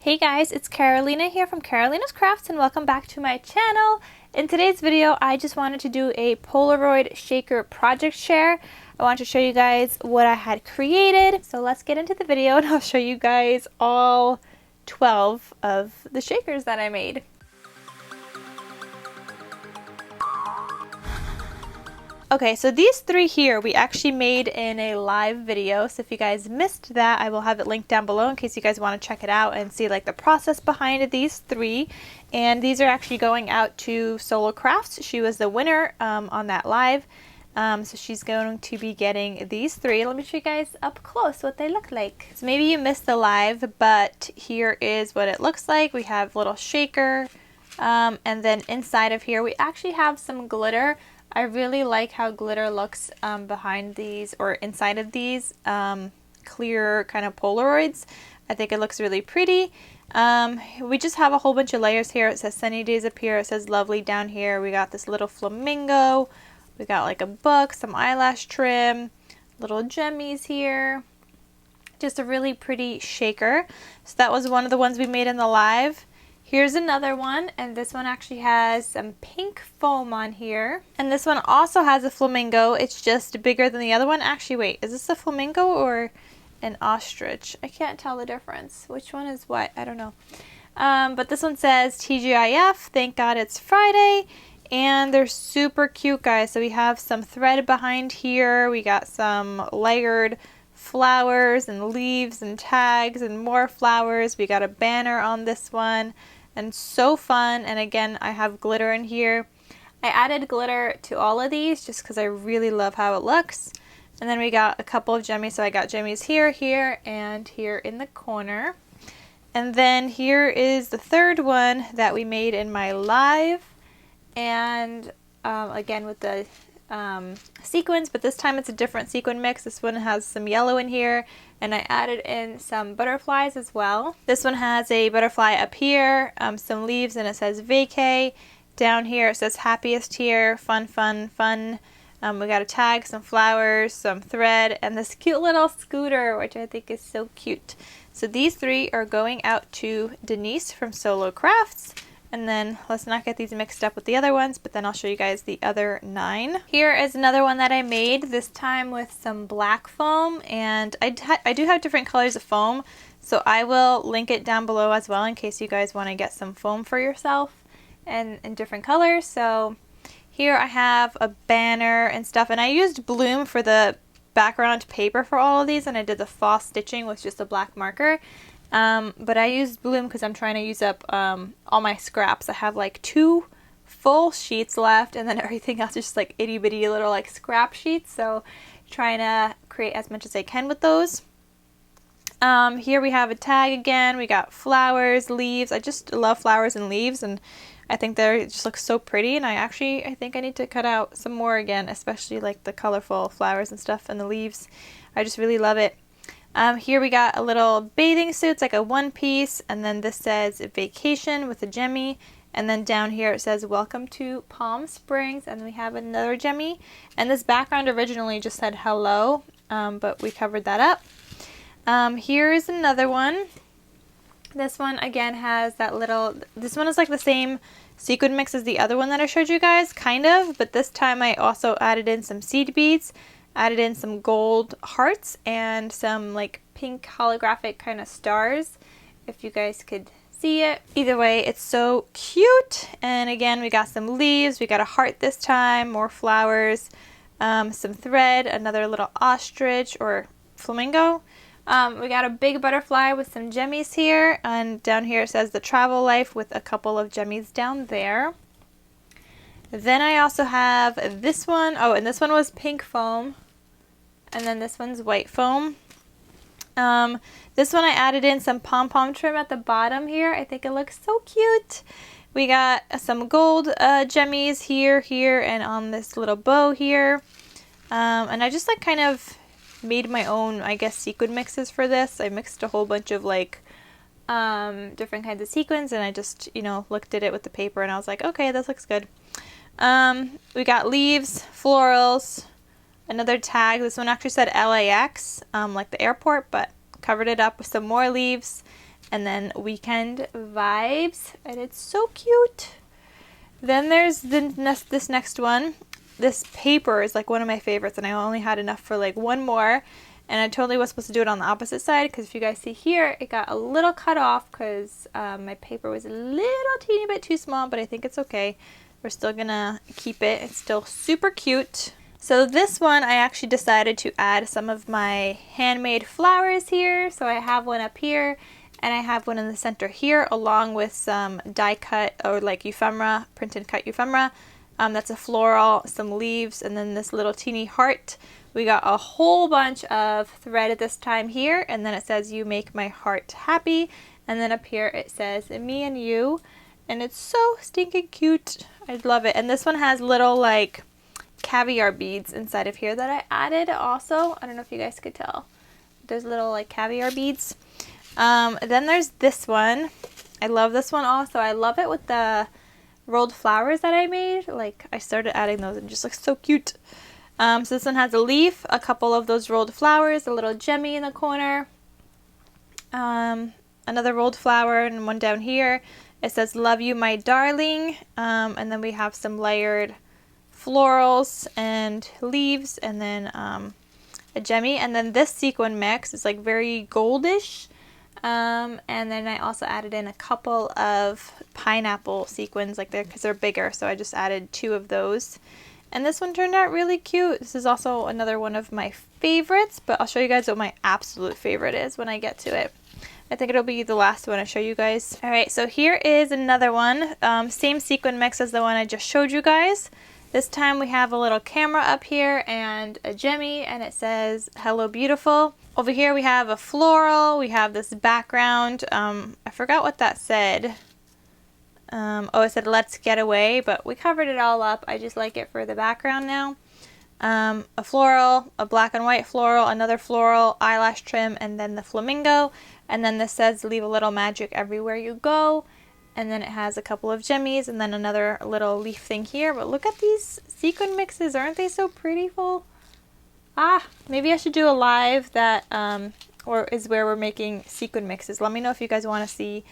Hey guys, it's Carolina here from KarolinasKrafts and welcome back to my channel. In today's video, I just wanted to do a Polaroid shaker project share. I want to show you guys what I had created. So let's get into the video and I'll show you guys all 12 of the shakers that I made. Okay, so these three here we actually made in a live video, so if you guys missed that, I will have it linked down below in case you guys want to check it out and see like the process behind these three. And these are actually going out to Solo Crafts. She was the winner on that live, so she's going to be getting these three. Let me show you guys up close what they look like. So maybe you missed the live, but here is what it looks like. We have a little shaker, and then inside of here we actually have some glitter. I really like how glitter looks behind these or inside of these clear kind of Polaroids. I think it looks really pretty. We just have a whole bunch of layers here. It says sunny days up here. It says lovely down here. We got this little flamingo. We got like a book, some eyelash trim, little gemmies here. Just a really pretty shaker. So that was one of the ones we made in the live. Here's another one, and this one actually has some pink foam on here. And this one also has a flamingo. It's just bigger than the other one. Actually, wait, is this a flamingo or an ostrich? I can't tell the difference. Which one is what? I don't know. But this one says TGIF, thank God it's Friday. And they're super cute, guys. So we have some thread behind here. We got some layered flowers and leaves and tags and more flowers. We got a banner on this one. And so fun. And again, I have glitter in here. I added glitter to all of these just because I really love how it looks. And then we got a couple of gemmies. So I got gemmies here, here, and here in the corner. And then here is the third one that we made in my live. And again with the sequins, but this time it's a different sequin mix. This one has some yellow in here, and I added in some butterflies as well. This one has a butterfly up here, some leaves, and it says vacay. Down here it says happiest here, fun, fun, fun. We got a tag, some flowers, some thread, and this cute little scooter, which I think is so cute. So these three are going out to Denise from Solo Crafts. And then let's not get these mixed up with the other ones, but then I'll show you guys the other 9. Here is another one that I made, this time with some black foam, and I do have different colors of foam, so I will link it down below as well in case you guys want to get some foam for yourself and in different colors. So here I have a banner and stuff, and I used Bloom for the background paper for all of these, and I did the false stitching with just a black marker. But I used Bloom because I'm trying to use up all my scraps. I have like 2 full sheets left, and then everything else is just like itty bitty little like scrap sheets. So trying to create as much as I can with those. Here we have a tag again. We got flowers, leaves. I just love flowers and leaves, and I think they just look so pretty. And I think I need to cut out some more again, especially like the colorful flowers and stuff and the leaves. I just really love it. Here we got a little bathing suit, it's like a one piece, and then this says vacation with a gemmy, and then down here it says welcome to Palm Springs, and we have another gemmy, and this background originally just said hello, but we covered that up. Here is another one. This one again has that little, this one is like the same sequin mix as the other one that I showed you guys, kind of, but this time I also added in some seed beads. Added in some gold hearts and some like pink holographic kind of stars, if you guys could see it. Either way, it's so cute. And again, we got some leaves, we got a heart this time, more flowers, some thread, another little ostrich or flamingo. We got a big butterfly with some gemmies here, and down here it says the travel life with a couple of gemmies down there. Then I also have this one. Oh, and this one was pink foam. And then this one's white foam. This one I added in some pom-pom trim at the bottom here. I think it looks so cute. We got some gold gemmies here, here, and on this little bow here. And I just like kind of made my own, I guess, sequin mixes for this. I mixed a whole bunch of like different kinds of sequins, and I just, you know, looked at it with the paper and I was like, okay, this looks good. We got leaves, florals, another tag. This one actually said LAX, like the airport, but covered it up with some more leaves. and then Weekend Vibes, and it's so cute. Then there's this next one. This paper is like one of my favorites, and I only had enough for like one more, and I totally was supposed to do it on the opposite side, because if you guys see here, it got a little cut off because my paper was a little teeny bit too small, but I think it's okay. We're still gonna keep it. It's still super cute. So this one, I actually decided to add some of my handmade flowers here. So I have one up here, and I have one in the center here, along with some die cut or like ephemera, print and cut ephemera. That's a floral, some leaves, and then this little teeny heart. We got a whole bunch of thread at this time here, and then it says, "You make my heart happy." And then up here it says, "Me and you." And it's so stinking cute. I love it. And this one has little like caviar beads inside of here that I added also. I don't know if you guys could tell. There's little like caviar beads. Then there's this one. I love this one also. I love it with the rolled flowers that I made. Like, I started adding those and it just looks so cute. So this one has a leaf, a couple of those rolled flowers, a little gemmy in the corner, another rolled flower, and one down here. It says, "Love you, my darling." And then we have some layered florals and leaves, and then a gemmy. And then this sequin mix is like very goldish. And then I also added in a couple of pineapple sequins like there, because they're bigger, so I just added 2 of those. And this one turned out really cute. This is also another one of my favorites, but I'll show you guys what my absolute favorite is when I get to it. I think it'll be the last one I show you guys. Alright, so here is another one. Same sequin mix as the one I just showed you guys. This time we have a little camera up here and a gemmy, and it says, "Hello beautiful." Over here we have a floral. We have this background. I forgot what that said. Oh, it said "Let's get away," but we covered it all up. I just like it for the background now. A floral, a black and white floral, another floral, eyelash trim, and then the flamingo. And then this says, "Leave a little magic everywhere you go." And then it has a couple of gemmies and then another little leaf thing here. But look at these sequin mixes. Aren't they so prettiful? Maybe I should do a live that or is where we're making sequin mixes. Let me know if you guys want to see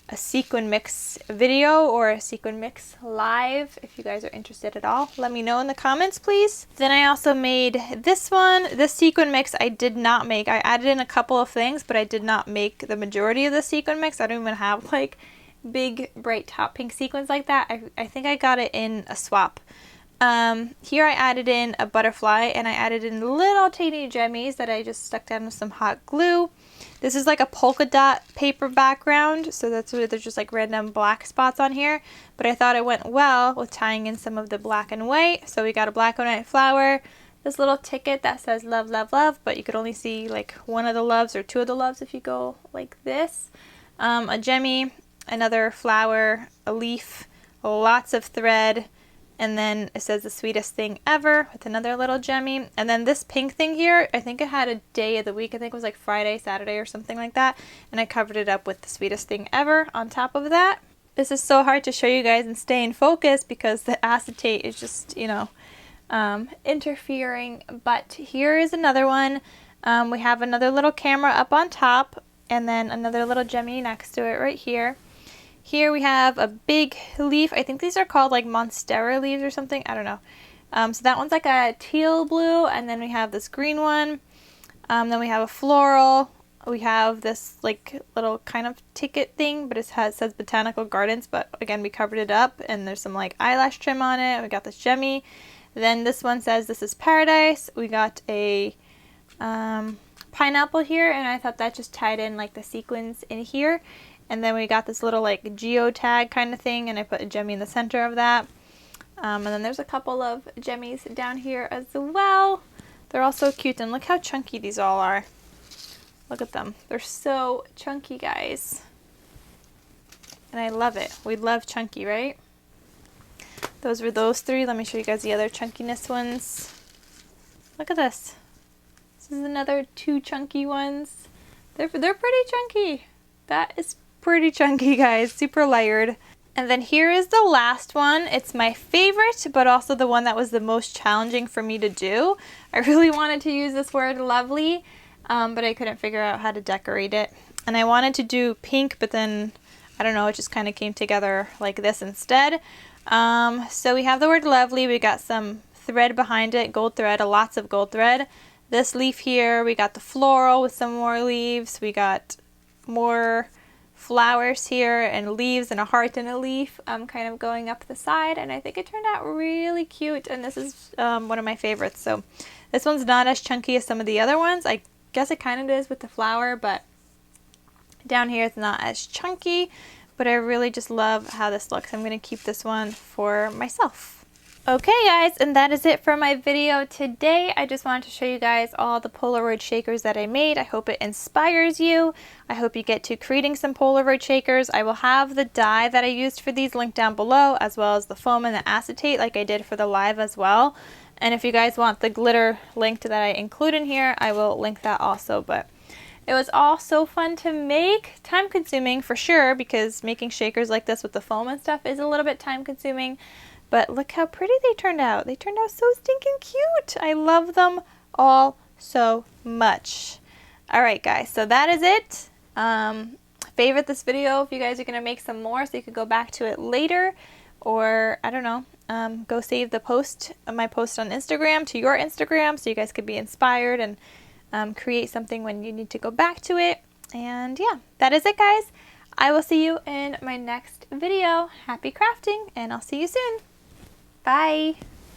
a sequin mix video or a sequin mix live. If you guys are interested at all, let me know in the comments, please. Then I also made this one. This sequin mix I did not make. I added in a couple of things, but I did not make the majority of the sequin mix. I don't even have like big bright top pink sequins like that. I think I got it in a swap. Here I added in a butterfly, and I added in little teeny gemmies that I just stuck down with some hot glue. This is like a polka dot paper background, so that's why there's just like random black spots on here, but I thought it went well with tying in some of the black and white. So we got a black and white flower, this little ticket that says "Love, love, love," but you could only see like one of the loves or 2 of the loves if you go like this. A gemmy, another flower, a leaf, lots of thread, and then it says "The sweetest thing ever" with another little gemmy. And then this pink thing here, I think it had a day of the week. I think it was like Friday, Saturday, or something like that. And I covered it up with "The sweetest thing ever" on top of that. This is so hard to show you guys and stay in focus because the acetate is just, you know, interfering. But here is another one. We have another little camera up on top, and then another little gemmy next to it right here. Here we have a big leaf. I think these are called like monstera leaves or something. I don't know. So that one's like a teal blue, and then we have this green one. Then we have a floral. We have this like little kind of ticket thing, but it says Botanical Gardens, but again we covered it up, and there's some like eyelash trim on it. We got this gemmy. Then this one says "This is Paradise." We got a pineapple here, and I thought that just tied in like the sequins in here. And then we got this little like geotag kind of thing, and I put a gemmy in the center of that. And then there's a couple of gemmies down here as well. They're all so cute, and look how chunky these all are. Look at them. They're so chunky, guys. And I love it. We love chunky, right? Those were those 3. Let me show you guys the other chunkiness ones. Look at this. This is another 2 chunky ones. They're pretty chunky. That is pretty chunky, guys. Super layered. And then here is the last one. It's my favorite, but also the one that was the most challenging for me to do. I really wanted to use this word "lovely," but I couldn't figure out how to decorate it. And I wanted to do pink, but then, I don't know, it just kind of came together like this instead. So we have the word lovely. We got some thread behind it, gold thread, lots of gold thread. This leaf here, we got the floral with some more leaves. We got more flowers here and leaves and a heart and a leaf kind of going up the side, and I think it turned out really cute, and this is one of my favorites. So this one's not as chunky as some of the other ones. I guess it kind of is with the flower, but down here it's not as chunky, but I really just love how this looks. I'm going to keep this one for myself. Okay guys, and that is it for my video today. I just wanted to show you guys all the Polaroid shakers that I made. I hope it inspires you. I hope you get to creating some Polaroid shakers. I will have the dye that I used for these linked down below, as well as the foam and the acetate like I did for the live as well. And if you guys want the glitter linked that I include in here, I will link that also. But it was all so fun to make. Time consuming for sure, because making shakers like this with the foam and stuff is a little bit time consuming. But look how pretty they turned out. They turned out so stinking cute. I love them all so much. Alright guys, so that is it. Favorite this video if you guys are going to make some more so you could go back to it later. Or, I don't know, go save the post, my post on Instagram to your Instagram so you guys could be inspired and create something when you need to go back to it. And yeah, that is it guys. I will see you in my next video. Happy crafting, and I'll see you soon. Bye.